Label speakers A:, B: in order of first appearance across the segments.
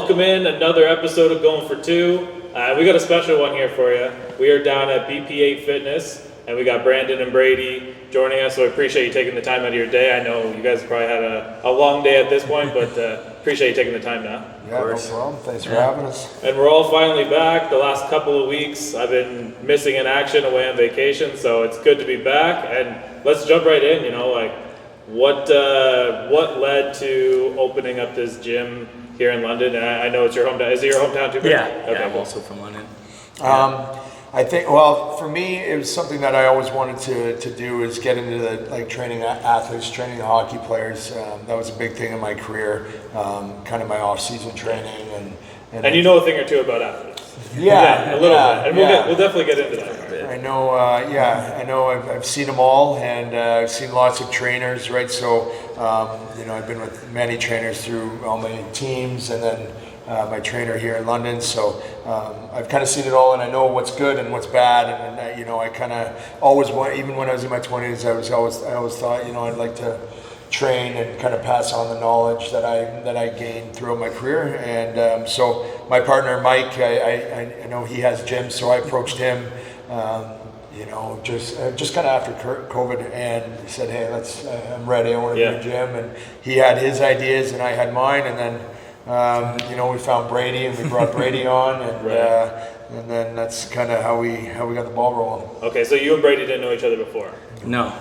A: welcome in another episode of Going for Two. We got a special one here for you. We are down at BP8 Fitness, and we got Brandon and Brady joining us, so I appreciate you taking the time out of your day. I know you guys probably had a long day at this point, but appreciate you taking the time now.
B: Yeah, no problem. Thanks for having us.
A: And we're all finally back. The last couple of weeks, I've been missing in action away on vacation, so it's good to be back. And let's jump right in, what led to opening up this gym here in London? And I know it's your hometown. Is it your hometown too, Brady?
C: Yeah,
A: okay,
C: I'm also from London.
B: I think, well, for me, it was something that I always wanted to do, is get into the training athletes, training hockey players. That was a big thing in my career, kind of my off-season training,
A: and you know a thing or two about athletes.
B: Yeah,
A: a little bit, and we'll definitely get into that.
B: I know. I know. I've seen them all, and I've seen lots of trainers, right? So, I've been with many trainers through all my teams, and then my trainer here in London. So I've kind of seen it all, and I know what's good and what's bad. And I kind of always want, even when I was in my 20s, I always thought, I'd like to train and kind of pass on the knowledge that I gained throughout my career. And so my partner Mike, I know he has gyms, so I approached him. Just kind of after COVID, and he said, "Hey, I'm ready. I want to do a gym." And he had his ideas, and I had mine. And then, we found Brady, and we brought Brady on, and and then that's kind of how we got the ball rolling.
A: Okay, so you and Brady didn't know each other before?
C: No.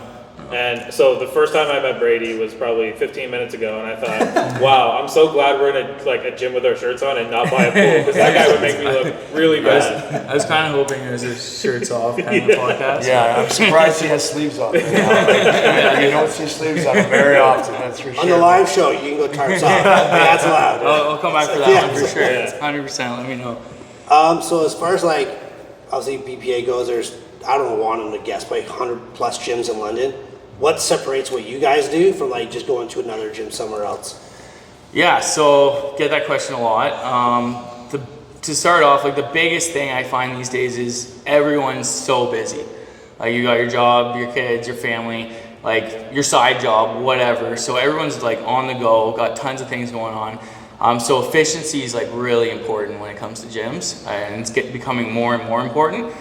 A: And so the first time I met Brady was probably 15 minutes ago, and I thought, wow, I'm so glad we're in a gym with our shirts on and not by a pool, because that guy would make me look really bad.
C: I was kind of hoping it was a shirts off kind of podcast.
B: Yeah, I'm surprised he has sleeves on. You don't see sleeves on him very often, that's for sure.
D: On the live show, you can go tarps off. That's allowed.
C: I'll come back for that one for sure. 100%, let me know.
D: So as far as obviously BPA goes, there's, I don't want them to guess, probably 100 plus gyms in London. What separates what you guys do from just going to another gym somewhere else?
C: Yeah, so get that question a lot. To start off, the biggest thing I find these days is everyone's so busy. You got your job, your kids, your family, your side job, whatever. So everyone's on the go, got tons of things going on. So efficiency is really important when it comes to gyms, and it's becoming more and more important.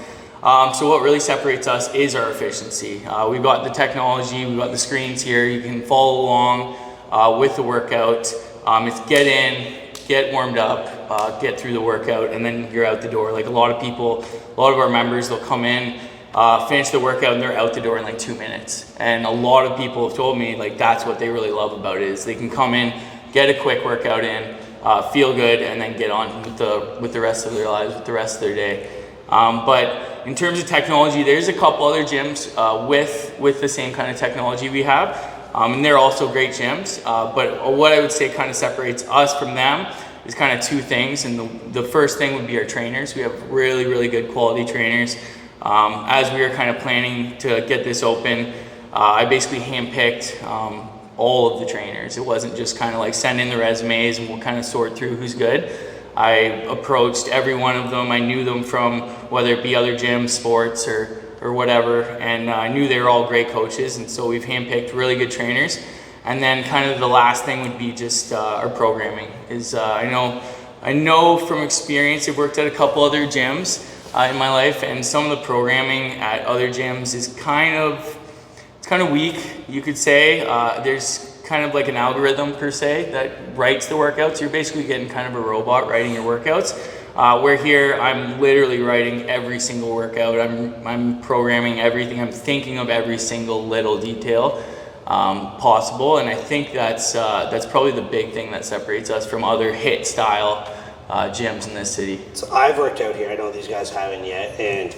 C: So what really separates us is our efficiency. We've got the technology, we've got the screens here. You can follow along with the workout. It's get in, get warmed up, get through the workout, and then you're out the door. A lot of our members, they'll come in, finish the workout, and they're out the door in 2 minutes. And a lot of people have told me that's what they really love about it, is they can come in, get a quick workout in, feel good, and then get on with the rest of their lives, with the rest of their day. But in terms of technology, there's a couple other gyms with the same kind of technology we have, and they're also great gyms. But what I would say kind of separates us from them is kind of two things, and the first thing would be our trainers. We have really, really good quality trainers. As we were kind of planning to get this open, I basically handpicked all of the trainers. It wasn't just kind of send in the resumes and we'll kind of sort through who's good. I approached every one of them. I knew them from whether it be other gyms, sports, or whatever, and I knew they were all great coaches, and so we've handpicked really good trainers. And then kind of the last thing would be just our programming. I know from experience, I've worked at a couple other gyms in my life, and some of the programming at other gyms is kind of weak, you could say. There's kind of an algorithm per se that writes the workouts. You're basically getting kind of a robot writing your workouts. Where here, I'm literally writing every single workout. I'm programming everything. I'm thinking of every single little detail possible, and I think that's probably the big thing that separates us from other HIIT style gyms in this city.
D: So I've worked out here. I know these guys haven't yet, and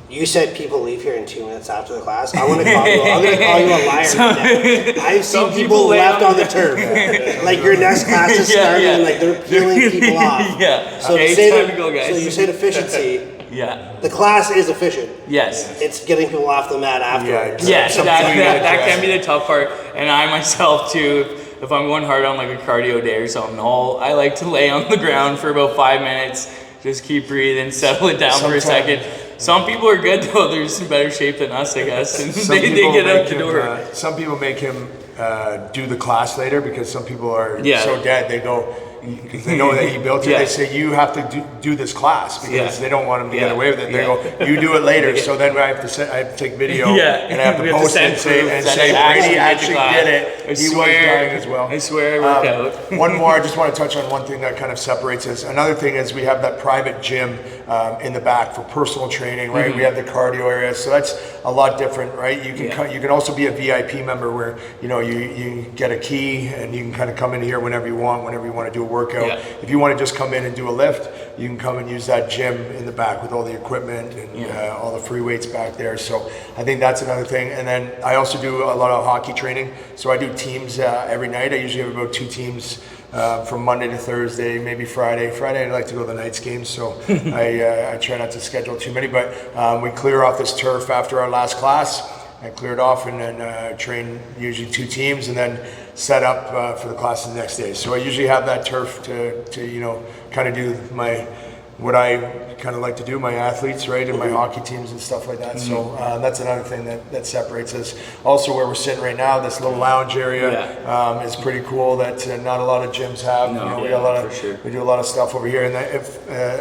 D: you said people leave here in 2 minutes after the class. I'm going to call you a liar. I've seen people left on the turf. Your next class is starting, and they're peeling people off.
C: Yeah.
D: So
C: okay,
D: it's
C: time to go, guys.
D: So you said efficiency.
C: Yeah.
D: The class is efficient.
C: Yes.
D: It's getting people off the mat afterwards.
C: Yes, that can be the tough part. And I myself too, if I'm going hard on a cardio day or something, I like to lay on the ground for about 5 minutes, just keep breathing, settle it down for a second. Some people are good though; they're just in better shape than us, I guess. And they get out the door.
B: Some people make him do the class later because some people are so dead. They go, because they know that he built it.
C: Yeah.
B: They say, you have to do this class, because they don't want him to get away with it. They go, you do it later. So then I have to take video and I have to post it and say Brady actually did it. He was dying as well.
C: I swear I worked out.
B: One more, I just want to touch on one thing that kind of separates us. Another thing is we have that private gym in the back for personal training, right? We have the cardio area, so that's a lot different, right? You can you can also be a VIP member where you get a key and you can kind of come in here whenever you want to do a workout. If you want to just come in and do a lift, you can come and use that gym in the back with all the equipment and all the free weights back there. So I think that's another thing. And then I also do a lot of hockey training. So I do teams every night. I usually have about 2 teams from Monday to Thursday, maybe Friday. Friday I like to go to the Knights games, so I try not to schedule too many. But we clear off this turf after our last class. I clear it off and then train usually 2 teams and then set up for the class the next day. So I usually have that turf to kind of do what I kind of like to do, my athletes, right, and my hockey teams and stuff like that. So that's another thing that separates us. Also, where we're sitting right now, this little lounge area is pretty cool that not a lot of gyms have. We do a lot of stuff over here. And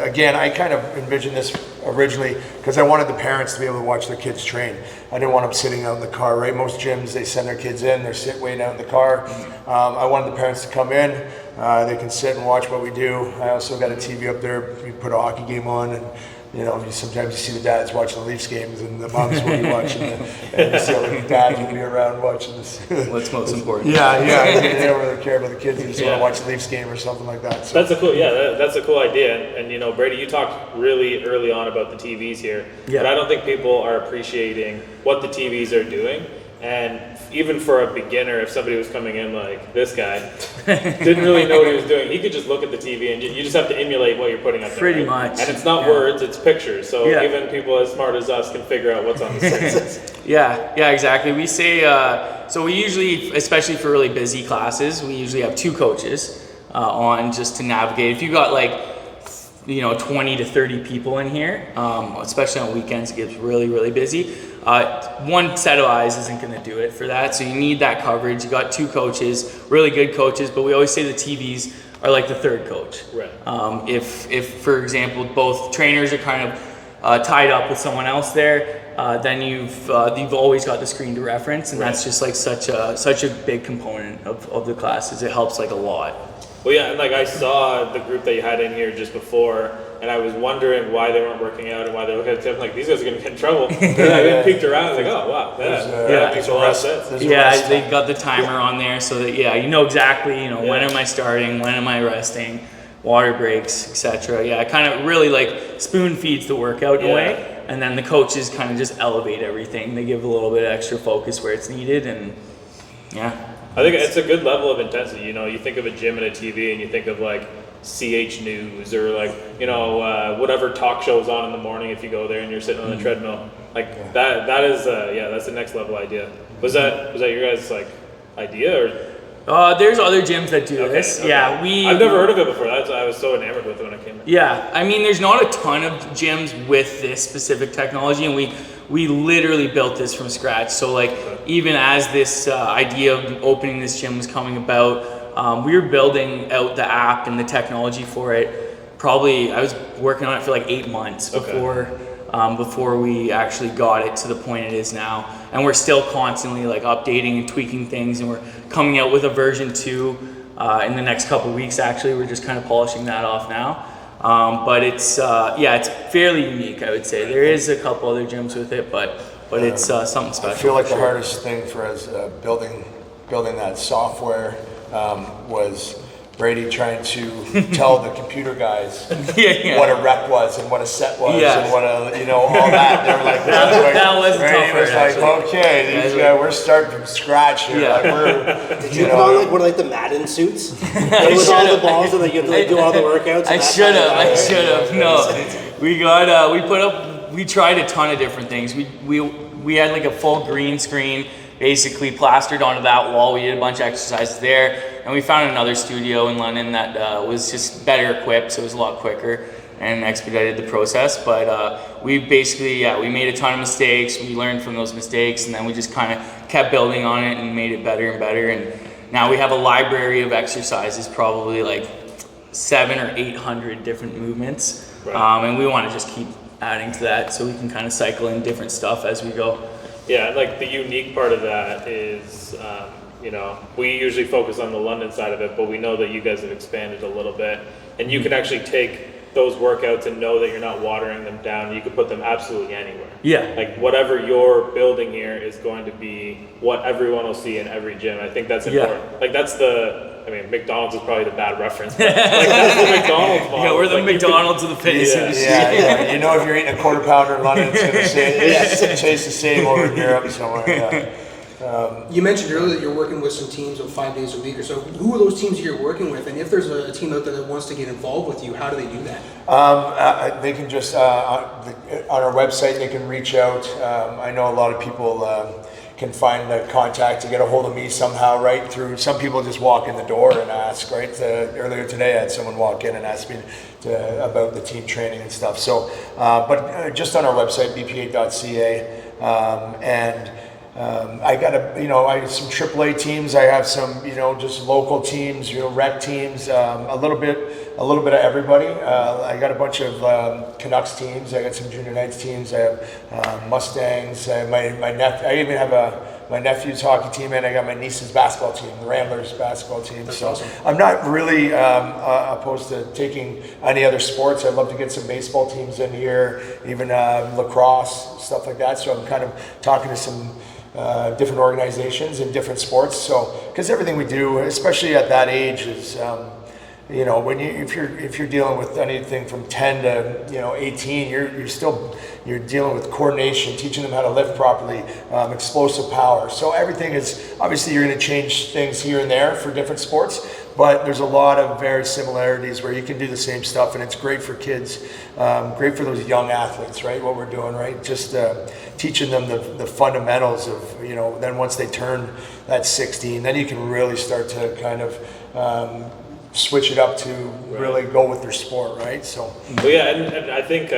B: again, I kind of envisioned this originally because I wanted the parents to be able to watch their kids train. I didn't want them sitting out in the car, right? Most gyms, they send their kids in, they're waiting out in the car. I wanted the parents to come in. They can sit and watch what we do. I also got a TV up there. We put a hockey game on, and sometimes you see the dads watching the Leafs games, and the moms will be watching. And you see all the dads will be around watching this.
C: What's most important?
B: They don't really care about the kids. They just want to watch the Leafs game or something like that. So.
A: That's a cool idea. And Brady, you talked really early on about the TVs here, but I don't think people are appreciating what the TVs are doing. And even for a beginner, if somebody was coming in like this guy, didn't really know what he was doing, he could just look at the TV and you just have to emulate what you're putting up there.
C: Pretty much.
A: And it's not words, it's pictures. So even people as smart as us can figure out what's on the screen.
C: Yeah, exactly. We say, so we usually, especially for really busy classes, we usually have 2 coaches on just to navigate. If you got 20 to 30 people in here, especially on weekends, it gets really, really busy. One set of eyes isn't going to do it for that, so you need that coverage. You got 2 coaches, really good coaches, but we always say the TVs are like the 3rd coach.
A: Right.
C: If for example, both trainers are kind of tied up with someone else there, then you've always got the screen to reference, and that's just like such a big component of the classes. It helps like a lot.
A: Well, yeah, and I saw the group that you had in here just before, and I was wondering why they weren't working out and why they looked at it like these guys are going to get in trouble. And I peeked around, I was like, oh wow, that makes a lot of sense.
C: They got the timer on there so that you know exactly when am I starting, when am I resting, water breaks, etc. Yeah, it kind of really spoon feeds the workout in a way, and then the coaches kind of just elevate everything. They give a little bit of extra focus where it's needed, and
A: I think it's a good level of intensity. You think of a gym and a TV, and you think of CH News or whatever talk show's on in the morning. If you go there and you're sitting on the treadmill, that is that's the next level idea. Was that your guys' idea or?
C: There's other gyms that do this.
A: Okay.
C: Yeah,
A: I've never heard of it before. I was so enamored with it when I came in.
C: Yeah, I mean, there's not a ton of gyms with this specific technology, and we literally built this from scratch. So even as this idea of opening this gym was coming about, we were building out the app and the technology for it. Probably I was working on it for 8 months before we actually got it to the point it is now. And we're still constantly updating and tweaking things, and we're coming out with a version 2 in the next couple of weeks. Actually, we're just kind of polishing that off now. But it's it's fairly unique, I would say. There is a couple other gyms with it, but it's something special.
B: I feel like the hardest thing for us building that software was Brady trying to tell the computer guys what a rep was and what a set was and what a all that. They were like,
C: that was
B: Brady was okay, these guys, we're starting from scratch here.
D: Did you put on one of the Madden suits with all the balls and you have to do all the workouts?
C: I should have. No, we tried a ton of different things. We had a full green screen basically plastered onto that wall. We did a bunch of exercises there, and we found another studio in London that was just better equipped, so it was a lot quicker and expedited the process. But we basically, we made a ton of mistakes. We learned from those mistakes, and then we just kind of kept building on it and made it better and better. And now we have a library of exercises, probably 700 or 800 different movements.
A: Right.
C: And we want to just keep adding to that so we can kind of cycle in different stuff as we go.
A: Yeah, like the unique part of that is, you know, we usually focus on the London side of it, but we know that you guys have expanded a little bit, and you can actually take those workouts and know that you're not watering them down. You can put them absolutely anywhere.
C: Yeah.
A: Like whatever you're building here is going to be what everyone will see in every gym. I think that's important. Like that's I mean, McDonald's is probably the bad reference, but like that's the McDonald's model.
C: Yeah, we're the
A: like
C: McDonald's of the fitness industry.
B: Yeah, you know, if you're eating a quarter pounder in London, it's going to taste the same over in Europe somewhere. Yeah.
E: You mentioned earlier that you're working with some teams of 5 days a week or so. Who are those teams you're working with? And if there's a team out there that wants to get involved with you, how do they do that?
B: They can just, on our website, they can reach out. I know a lot of people can find the contact to get a hold of me somehow, right? Through some people just walk in the door and ask, right? Earlier today, I had someone walk in and ask me about the team training and stuff. So, but just on our website, BP8.ca, and I got I have some AAA teams. I have some, just local teams, rec teams, a little bit of everybody. I got a bunch of Canucks teams. I got some junior knights teams. I have Mustangs. I even have my nephew's hockey team, and I got my niece's basketball team, the Ramblers basketball team.
E: That's
B: so
E: awesome.
B: I'm not really opposed to taking any other sports. I'd love to get some baseball teams in here, even lacrosse, stuff like that. So I'm kind of talking to some different organizations in different sports. So, because everything we do, especially at that age, is when if you're dealing with anything from 10 to 18, you're dealing with coordination, teaching them how to lift properly, explosive power. So everything is obviously you're going to change things here and there for different sports, but there's a lot of very similarities where you can do the same stuff, and it's great for kids, great for those young athletes, right? What we're doing, right? Just teaching them the fundamentals of then once they turn that 16, then you can really start to kind of switch it up to really go with their sport, right? So.
A: Well, yeah, and I think,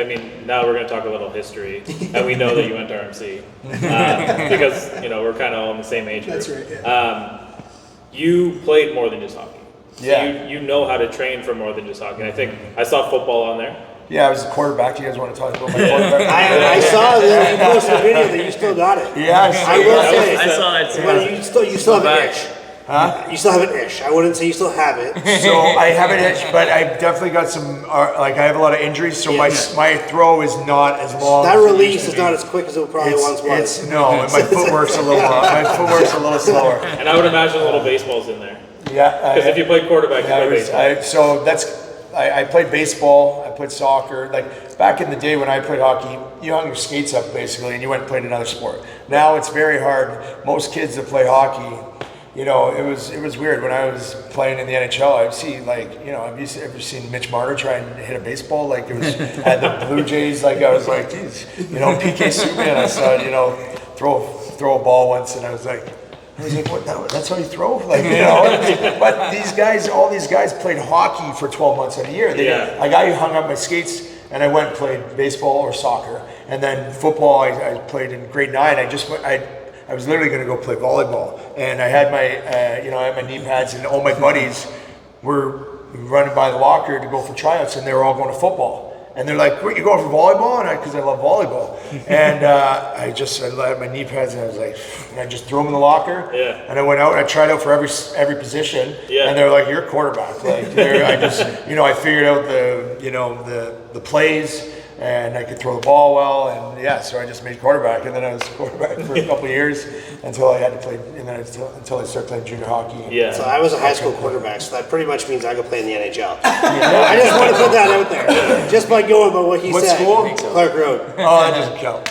A: now we're going to talk a little history, and we know that you went to RMC, because, we're kind of all in the same age group.
E: That's right, yeah.
A: You played more than just hockey. So
B: Yeah.
A: you know how to train for more than just hockey. And I think I saw football on there.
B: Yeah, I was a quarterback. You guys want to talk about my quarterback?
D: I saw that you posted a video that you still got it.
B: Yeah,
D: I will say.
C: I saw that too.
D: But you still have an
C: back.
D: itch.
B: Huh?
D: You still have an itch. I wouldn't say you still have it.
B: So I have an itch, but I've definitely got some, I have a lot of injuries, so my throw is not as long.
D: That
B: as it
D: release
B: used to
D: is
B: be.
D: not as quick as it probably once was.
B: No, and my footwork's a little slower.
A: And I would imagine a little baseball's in there.
B: Yeah.
A: Because if you played quarterback, you played baseball.
B: I played baseball, I played soccer. Like back in the day when I played hockey, you hung your skates up basically and you went and played another sport. Now it's very hard. Most kids that play hockey, it was weird. When I was playing in the NHL, I'd see have you ever seen Mitch Marner try and hit a baseball? Like it was at the Blue Jays, I was like, geez, PK Subban, I saw, throw a ball once and I was like, what? That's how you throw? But all these guys played hockey for 12 months of the year. I hung up my skates and I went and played baseball or soccer. And then football, I played in grade 9. I was literally going to go play volleyball. And I had my knee pads, and all my buddies were running by the locker to go for tryouts, and they were all going to football. And they're like, "What, you going for volleyball?" And because I love volleyball, and I had my knee pads, and I was like, and I just threw them in the locker.
A: Yeah.
B: And I went out and I tried out for every position.
A: Yeah.
B: And they're like, "You're a quarterback." I figured out the plays, and I could throw the ball well, and so I just made quarterback, and then I was quarterback for a couple of years until I had to play, and then until I started playing junior hockey.
A: Yeah.
D: So I was a high school quarterback, so that pretty much means I could play in the NHL. I just want to put that out there, just by going by what he
B: What
D: said.
B: school?
D: Clark Road.
B: Oh, that doesn't count.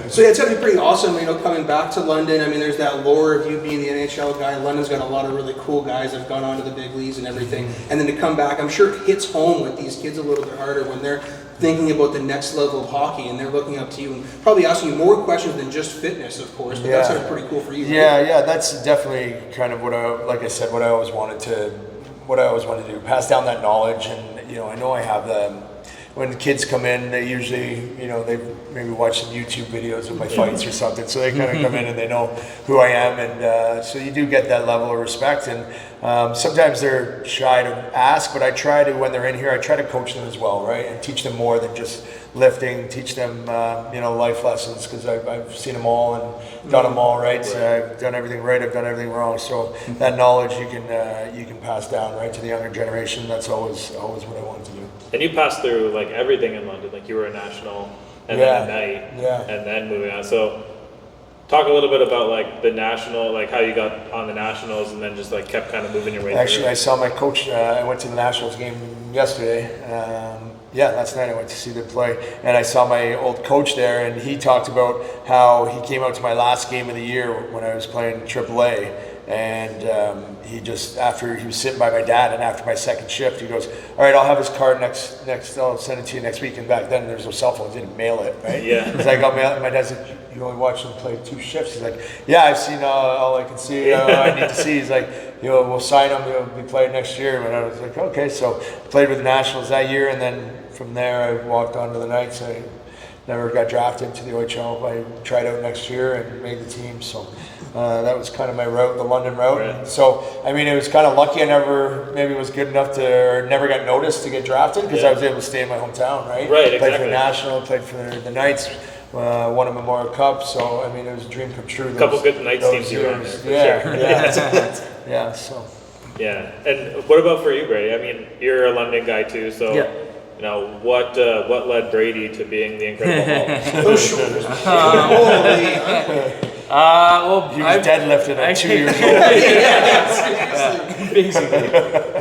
E: So it's going to be pretty awesome, coming back to London. There's that lore of you being the NHL guy. London's got a lot of really cool guys that have gone on to the big leagues and everything. And then to come back, I'm sure it hits home with these kids a little bit harder when they're thinking about the next level of hockey and they're looking up to you and probably asking you more questions than just fitness, of course. But that's sort of pretty cool for you.
B: Yeah, that's definitely kind of what I always wanted to do, pass down that knowledge. And I know I have when the kids come in, they usually, they maybe watch some YouTube videos of my fights or something. So they kind of come in and they know who I am. And so you do get that level of respect. And sometimes they're shy to ask, but I try to, when they're in here, I try to coach them as well, right? And teach them more than just lifting, teach them, life lessons, because I've seen them all and done them all, right? So I've done everything right, I've done everything wrong. So that knowledge you can pass down, right, to the younger generation. That's always what I want to do.
A: And you passed through like everything in London, like you were a national and then a night and then moving on. So talk a little bit about like the national, like how you got on the nationals and then just like kept kind of moving your way
B: Actually,
A: through.
B: I saw my coach, I went to the nationals game yesterday. Last night I went to see them play, and I saw my old coach there, and he talked about how he came out to my last game of the year when I was playing AAA, and he just, after he was sitting by my dad, and after my second shift, he goes, "All right, I'll have his card next. I'll send it to you next week." And back then, there's no cell phones; didn't mail it, right?
A: Yeah.
B: He's like, "I'll mail it." My dad said, "You only watched him play 2 shifts." He's like, "Yeah, I've seen all I can see. I need to see." He's like, "We'll sign him. He'll be playing next year." And I was like, "Okay." So played with the Nationals that year, and then from there, I walked on to the Knights. I never got drafted to the OHL. I tried out next year and made the team. So that was kind of my route, the London route.
A: Right.
B: So, I mean, it was kind of lucky I never was good enough to, or never got noticed to get drafted, because I was able to stay in my hometown, right?
A: Right,
B: Played for
A: exactly.
B: the National, played for the Knights, won a Memorial Cup. So, I mean, it was a dream come true.
A: A couple good Knights teams you were on there, for sure.
B: Yeah, so.
A: Yeah. And what about for you, Brady? I mean, you're a London guy too, so what led Brady to being the Incredible Hulk?
E: Those shoulders.
C: Well,
B: He was deadlifted at 2 years old.
C: basically.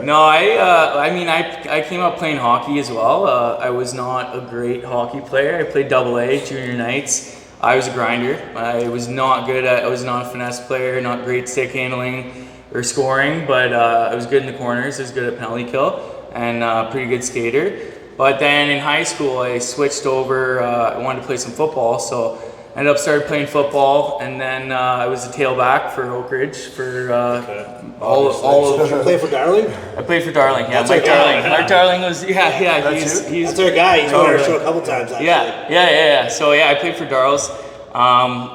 C: No, I came up playing hockey as well. I was not a great hockey player. I played AA, junior nights. I was a grinder. I was not a finesse player, not great stick handling or scoring, but I was good in the corners. I was good at penalty kill and pretty good skater. But then in high school, I switched over. I wanted to play some football, so I ended up started playing football, and then I was a tailback for Oak Ridge for all of.
D: Did you play for Darling?
C: I played for Darling. Yeah,
D: That's
C: Mike
D: our guy.
C: Darling. Mark Darling was he's
D: That's our guy. He's been on our show a couple times, actually.
C: Yeah. So I played for Darls.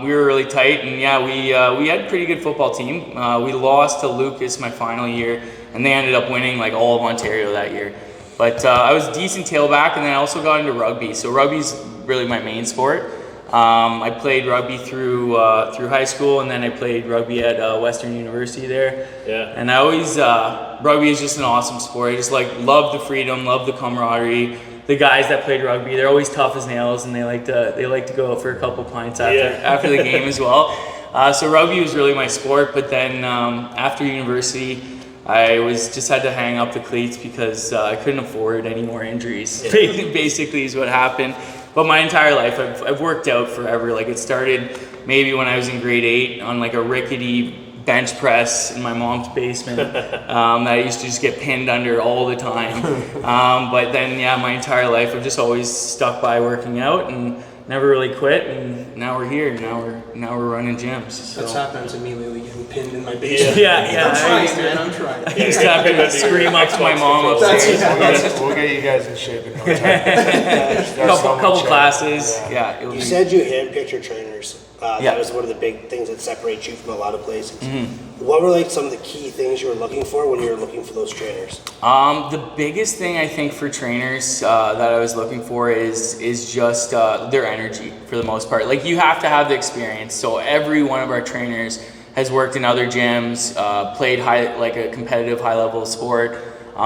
C: We were really tight, and we had a pretty good football team. We lost to Lucas my final year, and they ended up winning like all of Ontario that year. But I was a decent tailback, and then I also got into rugby. So rugby's really my main sport. I played rugby through high school, and then I played rugby at Western University there. Yeah. And I always rugby is just an awesome sport. I just love the freedom, love the camaraderie. The guys that played rugby, they're always tough as nails, and they like to go out for a couple pints after the game as well. So rugby was really my sport. But then after university, I just had to hang up the cleats because I couldn't afford any more injuries. Basically, is what happened. But my entire life, I've worked out forever. Like it started maybe when I was in grade 8 on like a rickety bench press in my mom's basement that I used to just get pinned under all the time. But then, my entire life I've just always stuck by working out and never really quit. And now we're here. Now we're running gyms. So.
E: That's happened to me lately, getting pinned in my basement.
C: Yeah.
E: I'm trying.
C: I used to have to scream up to my mom upstairs.
B: We'll get you guys in shape in no time.
C: couple classes. Yeah.
D: You said you handpicked your trainers. That was one of the big things that separates you from a lot of places. What were like some of the key things you were looking for when you were looking for those trainers?
C: The biggest thing I think for trainers that I was looking for is just their energy for the most part. Like you have to have the experience. So every one of our trainers has worked in other gyms, played a competitive high level sport.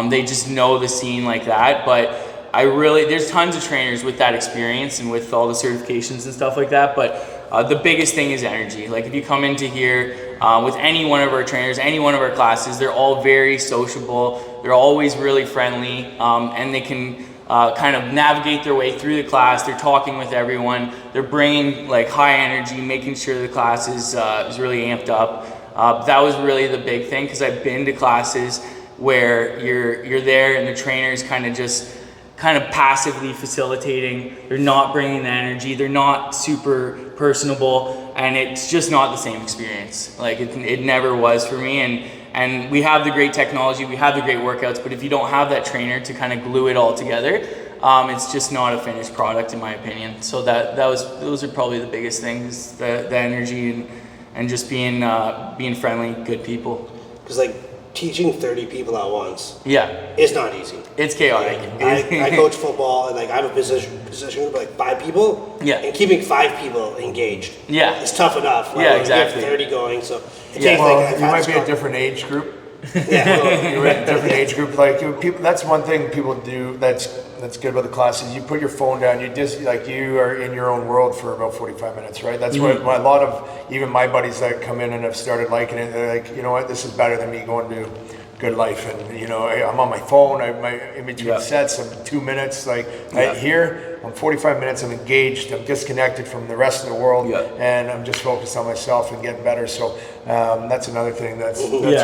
C: They just know the scene like that. But there's tons of trainers with that experience and with all the certifications and stuff like that. But the biggest thing is energy. Like if you come into here with any one of our trainers, any one of our classes, they're all very sociable. They're always really friendly, and they can kind of navigate their way through the class. They're talking with everyone. They're bringing like high energy, making sure the class is really amped up. That was really the big thing because I've been to classes where you're there and the trainer's kind of passively facilitating. They're not bringing the energy. They're not super personable, and it's just not the same experience. Like it never was for me. And we have the great technology, we have the great workouts, but if you don't have that trainer to kind of glue it all together, It's just not a finished product in my opinion. So those are probably the biggest things: the energy and just being friendly, good people.
D: Because like teaching 30 people at once,
C: Yeah,
D: it's not easy.
C: it's chaotic.
D: I coach football, and like I have a position with like 5 people.
C: Yeah.
D: And keeping 5 people engaged.
C: Yeah.
D: Is tough enough.
C: Yeah,
D: like,
C: exactly.
D: You have 30 going, so it
C: Yeah.
D: takes
B: Well,
D: like
B: you might be a different age group. You're in a different age group. Like people, that's one thing people do. That's good about the classes. You put your phone down. You just like you are in your own world for about 45 minutes, right? That's what a lot of even my buddies that come in and have started liking it. They're like, you know what, this is better than me going to Good Life, and you know, I'm on my phone. In between sets, I'm 2 minutes. Like here, I'm 45 minutes. I'm engaged. I'm disconnected from the rest of the world, and I'm just focused on myself and getting better. So that's another thing that's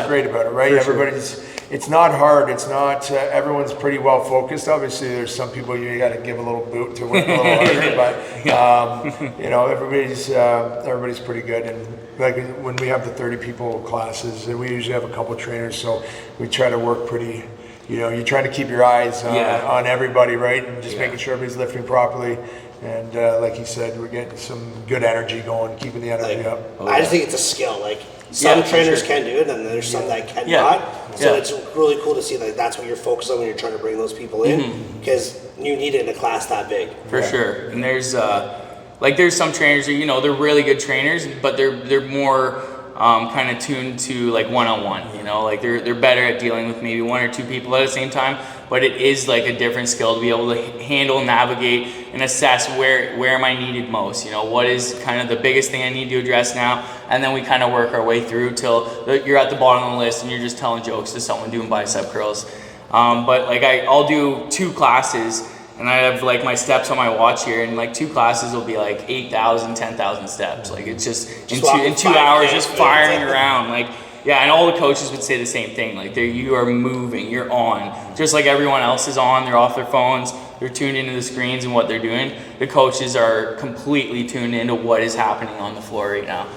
B: great about it, right? Everybody's. It's not hard. It's not. Everyone's pretty well focused. Obviously, there's some people you got to give a little boot to work a little harder, but you know, everybody's pretty good. And like when we have the 30 people classes, and we usually have a couple trainers, so we try to work pretty. You know, you're trying to keep your eyes on everybody, right, and just making sure everybody's lifting properly. And like you said, we're getting some good energy going, keeping the energy up.
D: I just think it's a skill. Like some trainers can do it, and there's some that cannot. So it's really cool to see that that's what you're focused on when you're trying to bring those people in, because you need it in a class that big.
C: For sure. And there's some trainers that, you know, they're really good trainers, but they're more kind of tuned to like one-on-one, you know, like they're better at dealing with maybe 1 or 2 people at the same time, but it is like a different skill to be able to handle, navigate, and assess where am I needed most, you know, what is kind of the biggest thing I need to address now, and then we kind of work our way through till you're at the bottom of the list and you're just telling jokes to someone doing bicep curls. But like I'll do 2 classes, and I have like my steps on my watch here, and like 2 classes will be like 8,000, 10,000 steps. Like it's just in 2 hours, just firing around. Like, yeah, and all the coaches would say the same thing. Like you are moving, you're on, just like everyone else is on. They're off their phones, they're tuned into the screens and what they're doing. The coaches are completely tuned into what is happening on the floor right now.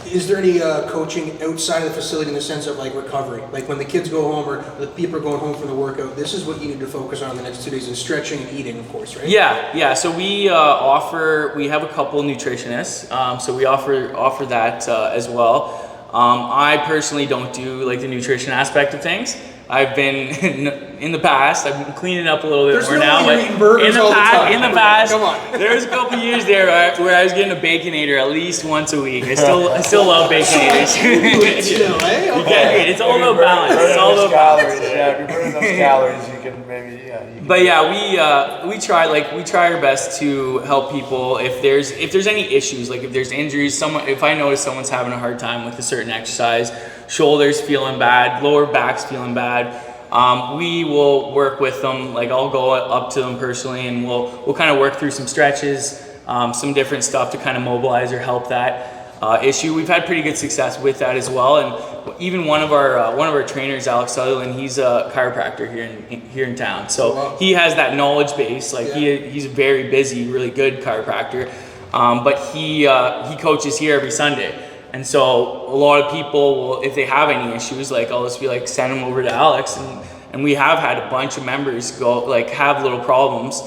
E: Is there any coaching outside of the facility in the sense of like recovery? Like when the kids go home or the people are going home from the workout, this is what you need to focus on the next 2 days, and stretching and eating, of course, right?
C: Yeah. So we have a couple nutritionists. So we offer that as well. I personally don't do like the nutrition aspect of things. I've been in the past. I've been cleaning up a little bit more now. But in the past,
E: Come on.
C: there was a couple years there where I was getting a Baconator at least once a week. I still love Baconators. It's all about balance. It's all about balance.
B: Yeah, if you're burning those calories, you can maybe
C: But yeah, we try our best to help people if there's any issues, like if there's injuries, if I notice someone's having a hard time with a certain exercise, shoulders feeling bad, lower back's feeling bad, we will work with them. Like I'll go up to them personally and we'll kind of work through some stretches, some different stuff to kind of mobilize or help that issue. We've had pretty good success with that as well, and even one of our trainers, Alex Sutherland, he's a chiropractor here in town. So he has that knowledge base. Like he's a very busy, really good chiropractor, but he coaches here every Sunday. And so a lot of people will, if they have any issues, like I'll just be like, send them over to Alex, and we have had a bunch of members go like have little problems.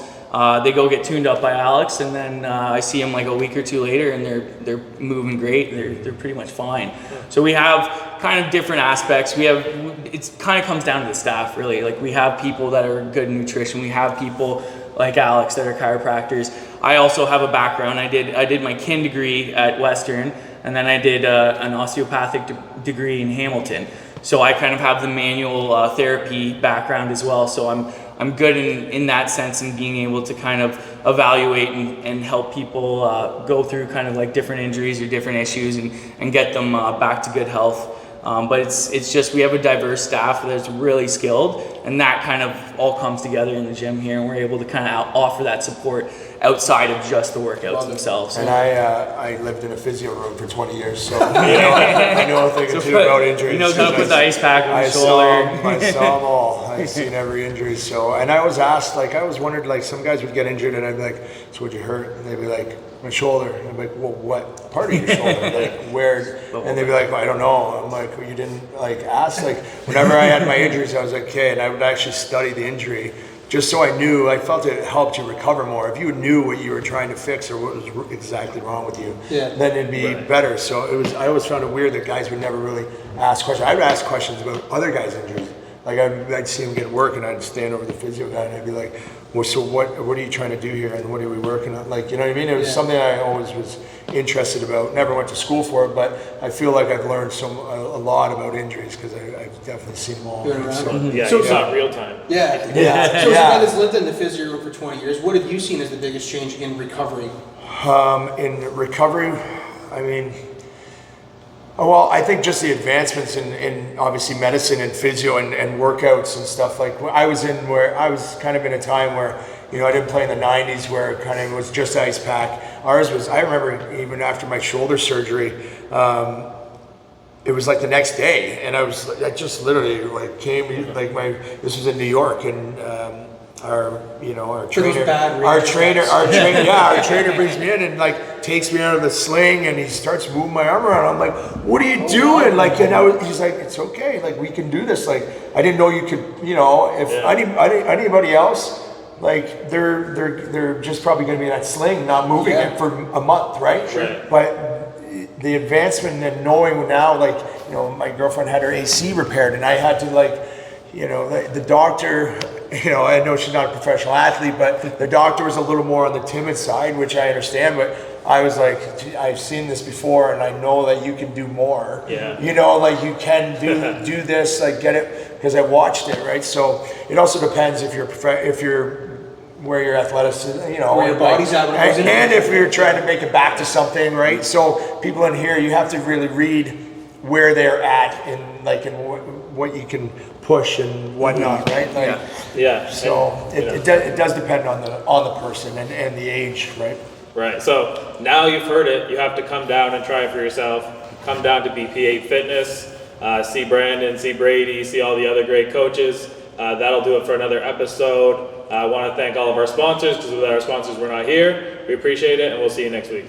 C: They go get tuned up by Alex, and then I see them like a week or 2 later, and they're moving great. They're pretty much fine. So we have kind of different aspects. It kind of comes down to the staff, really. Like we have people that are good in nutrition. We have people like Alex that are chiropractors. I also have a background. I did my kin degree at Western, and then I did an osteopathic degree in Hamilton. So I kind of have the manual therapy background as well. So I'm good in that sense, in being able to kind of evaluate and help people go through kind of like different injuries or different issues and get them back to good health. But it's just, we have a diverse staff that's really skilled, and that kind of all comes together in the gym here, and we're able to kind of offer that support outside of just the workouts themselves.
B: And I lived in a physio room for 20 years, so I know a thing or two about injuries.
C: He knows how to put the ice pack on his shoulder.
B: I saw them all. I've seen every injury. So, and I was asked, like, I was wondered, like, some guys would get injured, and I'd be like, so what'd you hurt? And they'd be like, my shoulder. And I'm like, well, what part of your shoulder? Like, where? And they'd be like, well, I don't know. I'm like, well, you didn't like ask. Like, whenever I had my injuries, I was like, okay, and I would actually study the injury. just so I knew, I felt it helped you recover more. If you knew what you were trying to fix or what was exactly wrong with you, then it'd be better. So I always found it weird that guys would never really ask questions. I would ask questions about other guys' injuries. Like I'd see him get work and I'd stand over the physio guy and I'd be like, well, so what are you trying to do here and what are we working on? Like, you know what I mean? It was something I always was interested about. Never went to school for it, but I feel like I've learned a lot about injuries because I've definitely seen them all.
A: Yeah,
E: So-
A: you saw it real time.
E: Yeah. So as a guy that's lived in the physio room for 20 years, what have you seen as the biggest change in recovery?
B: In recovery, I mean, well, I think just the advancements in obviously medicine and physio and workouts and stuff. Like I was kind of in a time where, you know, I didn't play in the 90s where it kind of was just ice pack. Ours was, I remember even after my shoulder surgery, it was like the next day, and I just literally like came, like this was in New York, and our trainer brings me in and like takes me out of the sling and he starts moving my arm around. I'm like, what are you doing? Like, and he's like, it's okay, like we can do this. Like I didn't know you could, you know, if anybody else, like they're just probably going to be in that sling, not moving it for a month, right? But the advancement and knowing now, like, you know, my girlfriend had her AC repaired and I had to, like, you know, the doctor, you know, I know she's not a professional athlete, but the doctor was a little more on the timid side, which I understand, but I was like, I've seen this before and I know that you can do more. You know, like you can do this, like get it, because I watched it, right? So it also depends if you're where your athleticism, you know,
E: where your body's at,
B: and if you're trying to make it back to something, right? So people in here, you have to really read where they're at in what you can push and whatnot, right? Like, so it does depend on the person and the age, right?
A: Right. So now you've heard it. You have to come down and try it for yourself. Come down to BP8 Fitness. See Brandon, see Brady, see all the other great coaches. That'll do it for another episode. I want to thank all of our sponsors because without our sponsors, we're not here. We appreciate it, and we'll see you next week.